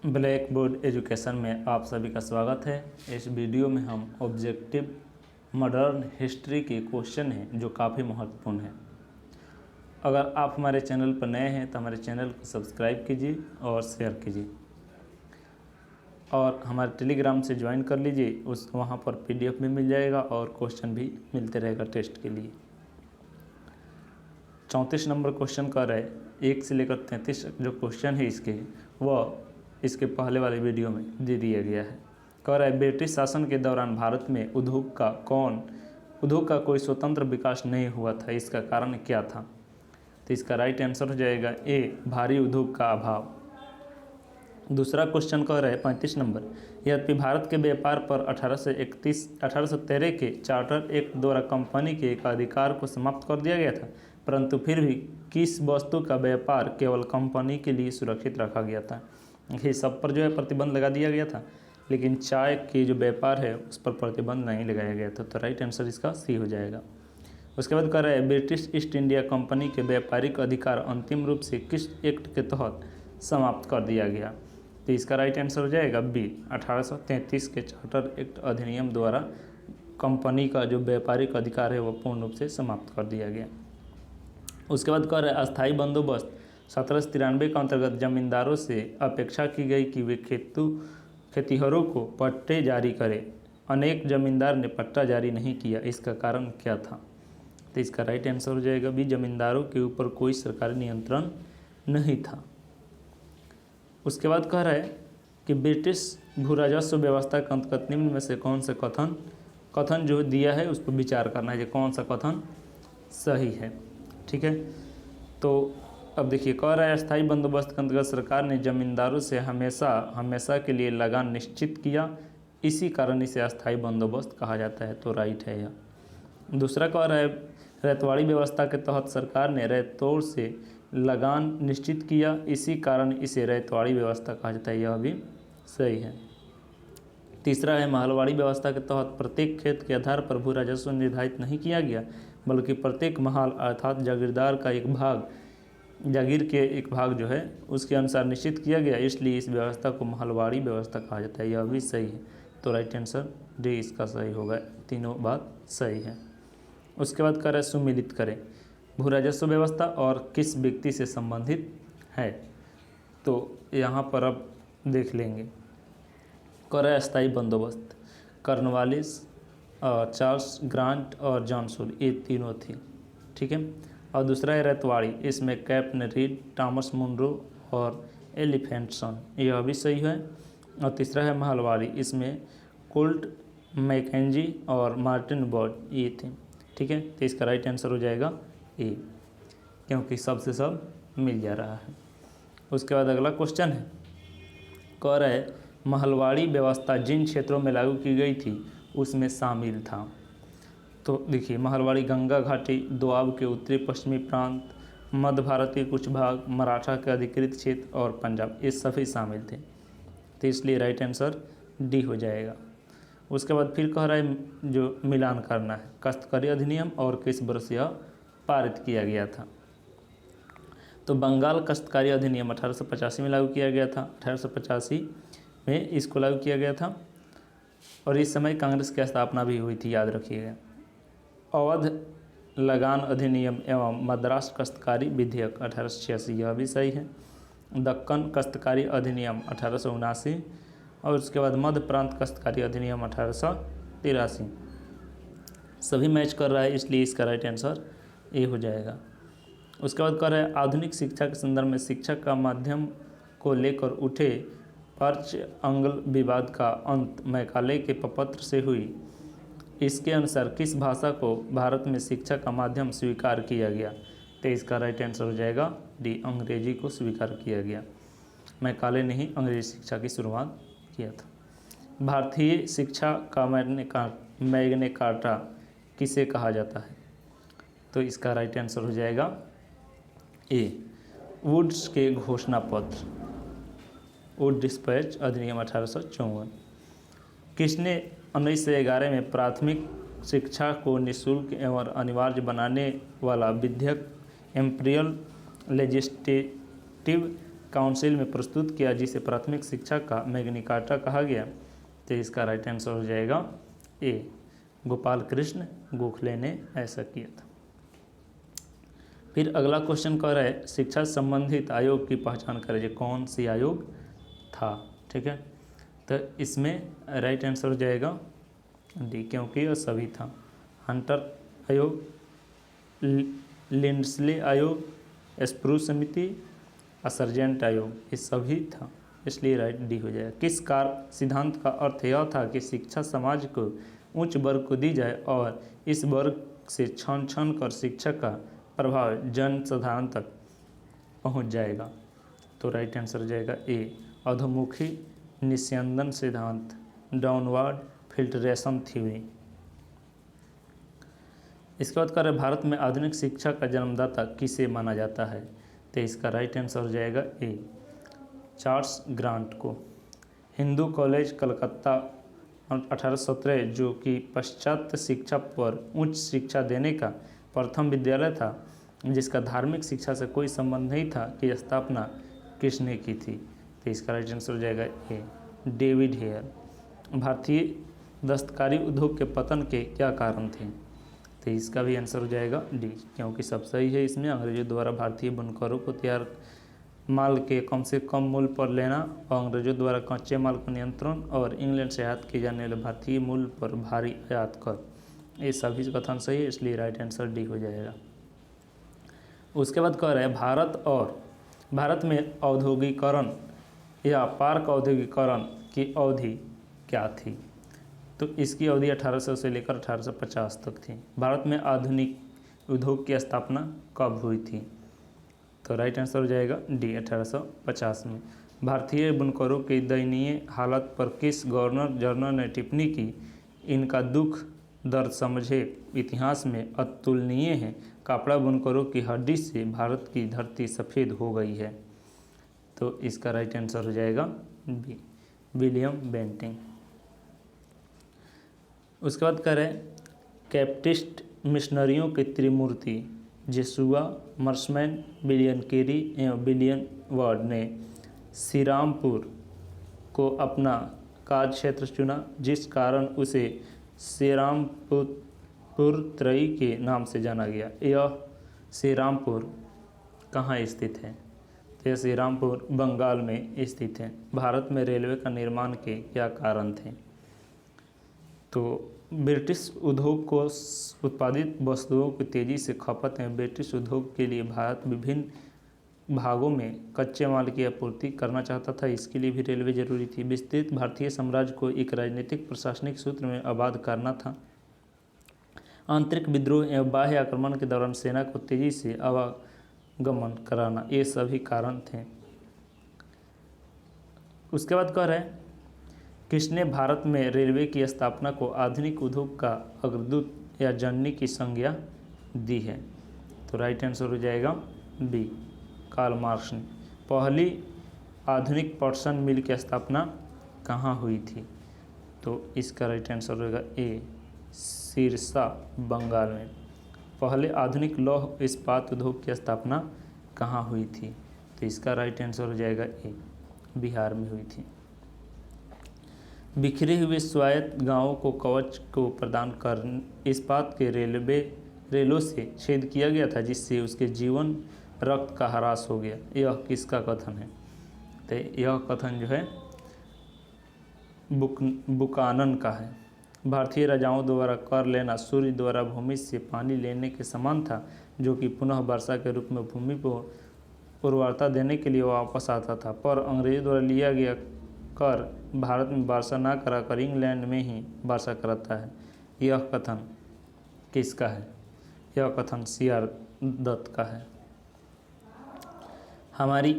Black board education में आप सभी का स्वागत है। इस वीडियो में हम ऑब्जेक्टिव मॉडर्न हिस्ट्री के क्वेश्चन हैं जो काफ़ी महत्वपूर्ण हैं। अगर आप हमारे चैनल पर नए हैं तो हमारे चैनल को सब्सक्राइब कीजिए और शेयर कीजिए और हमारे टेलीग्राम से ज्वाइन कर लीजिए। वहाँ पर PDF भी मिल जाएगा और क्वेश्चन भी मिलते रहेगा टेस्ट के लिए। 34 नंबर क्वेश्चन कर रहे 1 से लेकर 33 जो क्वेश्चन है वह इसके पहले वाले वीडियो में दे दिया गया है। कह रहा है ब्रिटिश शासन के दौरान भारत में उद्योग का कोई स्वतंत्र विकास नहीं हुआ था, इसका कारण क्या था? तो इसका राइट आंसर हो जाएगा ए, भारी उद्योग का अभाव। दूसरा क्वेश्चन कह रहा है 35 नंबर, यद्यपि भारत के व्यापार पर 1813 के चार्टर एक्ट द्वारा कंपनी के एक अधिकार को समाप्त कर दिया गया था, परंतु फिर भी किस वस्तु का व्यापार केवल कंपनी के लिए सुरक्षित रखा गया था? ये सब पर जो है प्रतिबंध लगा दिया गया था, लेकिन चाय के जो व्यापार है उस पर प्रतिबंध नहीं लगाया गया था। तो राइट आंसर इसका सी हो जाएगा। उसके बाद कह रहा है ब्रिटिश ईस्ट इंडिया कंपनी के व्यापारिक अधिकार अंतिम रूप से किस एक्ट के तहत समाप्त कर दिया गया? तो इसका राइट आंसर हो जाएगा बी, 1833 के चार्टर एक्ट अधिनियम द्वारा कंपनी का जो व्यापारिक अधिकार है वह पूर्ण रूप से समाप्त कर दिया गया। उसके बाद कह रहा है अस्थायी बंदोबस्त 1793 के अंतर्गत जमींदारों से अपेक्षा की गई कि वे खेतिहरों को पट्टे जारी करें। अनेक जमींदार ने पट्टा जारी नहीं किया, इसका कारण क्या था? तो इसका राइट आंसर हो जाएगा बी, जमींदारों के ऊपर कोई सरकारी नियंत्रण नहीं था। उसके बाद कह रहा है कि ब्रिटिश भू राजस्व व्यवस्था के अंतर्गत निम्न में से कौन सा कथन जो दिया है उस पर विचार करना है, कौन सा कथन सही है। ठीक है, तो अब देखिए कह रहा है अस्थायी बंदोबस्त के अंतर्गत सरकार ने जमींदारों से हमेशा के लिए लगान निश्चित किया, इसी कारण इसे अस्थायी बंदोबस्त कहा जाता है। तो राइट है यह। दूसरा कह रहा है रैयतवाड़ी व्यवस्था के तहत सरकार ने रैयतों से लगान निश्चित किया, इसी कारण इसे रैयतवाड़ी व्यवस्था कहा जाता है, यह भी सही है। तीसरा है महलवाड़ी व्यवस्था के तहत प्रत्येक खेत के आधार पर भू राजस्व निर्धारित नहीं किया गया, बल्कि प्रत्येक महल अर्थात जागीर के एक भाग जो है उसके अनुसार निश्चित किया गया, इसलिए इस व्यवस्था को महलवाड़ी व्यवस्था कहा जाता है, यह भी सही है। तो राइट आंसर डी इसका सही होगा, तीनों बात सही है। उसके बाद कह रहा है सुमिलित करें भू राजस्व व्यवस्था और किस व्यक्ति से संबंधित है। तो यहाँ पर अब देख लेंगे। कह रहा है अस्थायी बंदोबस्त कॉर्नवालिस, चार्ल्स ग्रांट और जॉन सूल, ये तीनों थी। ठीक है। और दूसरा है रैयतवाड़ी, इसमें कैप्टन रीड, थॉमस मुनरो और एलिफेंटसन, यह भी सही है। और तीसरा है महलवाड़ी, इसमें कोल्ट मैकेंजी और मार्टिन बर्ड, ये थे। ठीक है, तो इसका राइट आंसर हो जाएगा ए, क्योंकि सबसे सब मिल जा रहा है। उसके बाद अगला क्वेश्चन है, कह रहा है महलवाड़ी व्यवस्था जिन क्षेत्रों में लागू की गई थी उसमें शामिल था। तो देखिए महलवाड़ी गंगा घाटी, दोआब के उत्तरी पश्चिमी प्रांत, मध्य भारत के कुछ भाग, मराठा के अधिकृत क्षेत्र और पंजाब, ये सभी शामिल थे। तो इसलिए राइट आंसर डी हो जाएगा। उसके बाद फिर कह रहा है जो मिलान करना है, काश्तकारी अधिनियम और किस वर्ष यह पारित किया गया था। तो बंगाल काश्तकारी अधिनियम 1885 में लागू किया गया था, 1885 में इसको लागू किया गया था और इस समय कांग्रेस की स्थापना भी हुई थी, याद रखिएगा। अवध लगान अधिनियम एवं मद्रास काश्तकारी विधेयक 1886, यह भी सही है। दक्कन काश्तकारी अधिनियम 1879 और उसके बाद मध्य प्रांत काश्तकारी अधिनियम 1883, सभी मैच कर रहा है, इसलिए इसका राइट आंसर ए हो जाएगा। उसके बाद कह रहा है आधुनिक शिक्षा के संदर्भ में शिक्षा का माध्यम को लेकर उठे पर्च अंग्ल विवाद का अंत मैकाले के प्रपत्र से हुई, इसके अनुसार किस भाषा को भारत में शिक्षा का माध्यम स्वीकार किया गया? तो इसका राइट आंसर हो जाएगा डी, अंग्रेजी को स्वीकार किया गया। मैकाले ने ही अंग्रेजी शिक्षा की शुरुआत किया था। भारतीय शिक्षा का मैग्ना कार्टा किसे कहा जाता है? तो इसका राइट आंसर हो जाएगा ए, वुड्स के घोषणा पत्र, वुड डिस्पैच अधिनियम 1854। किसने 1911 में प्राथमिक शिक्षा को निःशुल्क एवं अनिवार्य बनाने वाला विधेयक इम्पीरियल लेजिस्लेटिव काउंसिल में प्रस्तुत किया जिसे प्राथमिक शिक्षा का मैग्ना कार्टा कहा गया? तो इसका राइट आंसर हो जाएगा ए, गोपाल कृष्ण गोखले ने ऐसा किया था। फिर अगला क्वेश्चन कह रहा है शिक्षा संबंधित आयोग की पहचान करें, कौन सी आयोग था? ठीक है, तो इसमें राइट आंसर हो जाएगा डी, क्योंकि यह सभी था। हंटर आयोग, लिंडस्ले आयोग, स्प्रूस समिति, सर्जेंट आयोग, ये सभी था, इसलिए राइट डी हो जाएगा। किस कार्य सिद्धांत का अर्थ यह था कि शिक्षा समाज को उच्च वर्ग को दी जाए और इस वर्ग से छन छन कर शिक्षा का प्रभाव जन साधारण तक पहुंच जाएगा? तो राइट आंसर हो जाएगा ए, अधोमुखी निस्यंदन सिद्धांत, डाउनवर्ड फिल्ट्रेशन थ्योरी। इसके बाद कर भारत में आधुनिक शिक्षा का जन्मदाता किसे माना जाता है? तो इसका राइट आंसर हो जाएगा ए, चार्ल्स ग्रांट को। हिंदू कॉलेज कलकत्ता 1817 जो कि पाश्चात्य शिक्षा पर उच्च शिक्षा देने का प्रथम विद्यालय था जिसका धार्मिक शिक्षा से कोई संबंध नहीं था, की स्थापना किसने की थी? तो इसका राइट आंसर हो जाएगा ए, डेविड हेयर। भारतीय दस्तकारी उद्योग के पतन के क्या कारण थे? तो इसका भी आंसर हो जाएगा डी, क्योंकि सब सही है। इसमें अंग्रेजों द्वारा भारतीय बुनकरों को तैयार माल के कम से कम मूल्य पर लेना और अंग्रेजों द्वारा कच्चे माल को नियंत्रण और इंग्लैंड से आयात किए जाने वाले भारतीय मूल्य पर भारी आयात कर, ये सभी कथन सही है, इसलिए राइट आंसर डी हो जाएगा। उसके बाद कह रहे हैं भारत में औद्योगिकरण या पार्क औद्योगिकरण की अवधि क्या थी? तो इसकी अवधि 1800 से लेकर 1850 तक थी। भारत में आधुनिक उद्योग की स्थापना कब हुई थी? तो राइट आंसर हो जाएगा डी, 1850 में। भारतीय बुनकरों की दयनीय हालत पर किस गवर्नर जनरल ने टिप्पणी की? इनका दुख दर्द समझे इतिहास में अतुलनीय है, कपड़ा बुनकरों की हड्डी से भारत की धरती सफ़ेद हो गई है। तो इसका राइट आंसर हो जाएगा बी, विलियम बेंटिंग। उसके बाद करें कैप्टिस्ट मिशनरियों के त्रिमूर्ति जेसुआ, मर्समैन, विलियम केरी एवं विलियम वार्ड ने श्रीरामपुर को अपना कार्य क्षेत्र चुना, जिस कारण उसे श्रीरामपुर त्रयी के नाम से जाना गया। यह श्रीरामपुर कहाँ स्थित है? तो यह श्रीरामपुर बंगाल में स्थित है। भारत में रेलवे का निर्माण के क्या कारण थे? तो ब्रिटिश उद्योग को उत्पादित वस्तुओं की तेज़ी से खपत में ब्रिटिश उद्योग के लिए भारत विभिन्न भागों में कच्चे माल की आपूर्ति करना चाहता था, इसके लिए भी रेलवे जरूरी थी। विस्तृत भारतीय साम्राज्य को एक राजनीतिक प्रशासनिक सूत्र में आबाद करना था। आंतरिक विद्रोह एवं बाह्य आक्रमण के दौरान सेना को तेजी से आवागमन कराना, ये सभी कारण थे। उसके बाद कह रहे हैं किसने भारत में रेलवे की स्थापना को आधुनिक उद्योग का अग्रदूत या जननी की संज्ञा दी है? तो राइट आंसर हो जाएगा बी, कार्ल मार्क्स ने। पहली आधुनिक पटसन मिल की स्थापना कहाँ हुई थी? तो इसका राइट आंसर होगा ए, सिरसा बंगाल में। पहले आधुनिक लौह इस्पात उद्योग की स्थापना कहाँ हुई थी? तो इसका राइट आंसर हो जाएगा ए, बिहार में हुई थी। बिखरे हुए स्वायत्त गांवों को कवच को प्रदान कर इस्पात के रेलों से छेद किया गया था, जिससे उसके जीवन रक्त का ह्रास हो गया। यह किसका कथन है? तो यह कथन जो है बुकानन का है। भारतीय राजाओं द्वारा कर लेना सूर्य द्वारा भूमि से पानी लेने के समान था, जो कि पुनः वर्षा के रूप में भूमि को उर्वरता देने के लिए वापस आता था, पर अंग्रेजों द्वारा लिया गया कर भारत में वर्षा न कराकर इंग्लैंड में ही वर्षा कराता है। यह कथन किसका है? यह कथन सीआर दत्त का है। हमारी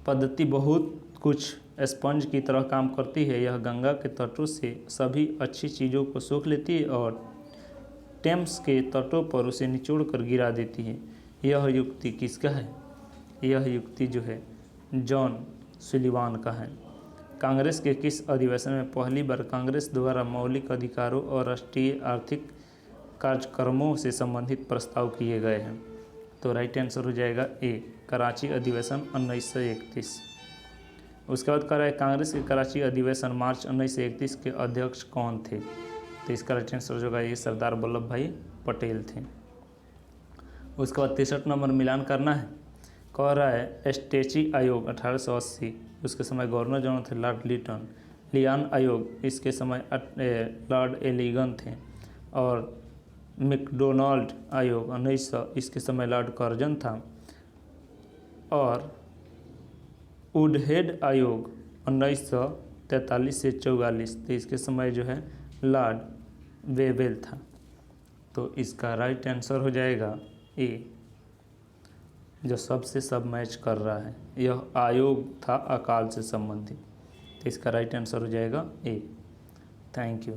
पद्धति बहुत कुछ स्पंज की तरह काम करती है। यह गंगा के तटों से सभी अच्छी चीज़ों को सोख लेती है और टेम्स के तटों पर उसे निचोड़ कर गिरा देती है। यह युक्ति किसका है? यह युक्ति जो है जॉन सुलिवान का है। कांग्रेस के किस अधिवेशन में पहली बार कांग्रेस द्वारा मौलिक अधिकारों और राष्ट्रीय आर्थिक कार्यक्रमों से संबंधित प्रस्ताव किए गए हैं? तो राइट आंसर हो जाएगा ए, कराची अधिवेशन 1931। उसके बाद कह रहा है कांग्रेस के कराची अधिवेशन मार्च 1931 के अध्यक्ष कौन थे? तो इसका राइट आंसर जो होगा ये सरदार वल्लभ भाई पटेल थे। उसके बाद 63 नंबर मिलान करना है। कह रहा है स्टेची आयोग 1880, उसके समय गवर्नर जनरल थे लॉर्ड लिटन। लियान आयोग इसके समय लॉर्ड एलिगन थे। और मैकडोनाल्ड आयोग 1900 इसके समय लॉर्ड कर्जन था। और वुडहेड आयोग 1943 से 44, तो इसके समय जो है लॉर्ड वेवेल था। तो इसका राइट आंसर हो जाएगा ए, जो सबसे सब मैच कर रहा है। यह आयोग था अकाल से संबंधित, तो इसका राइट आंसर हो जाएगा ए। Thank you.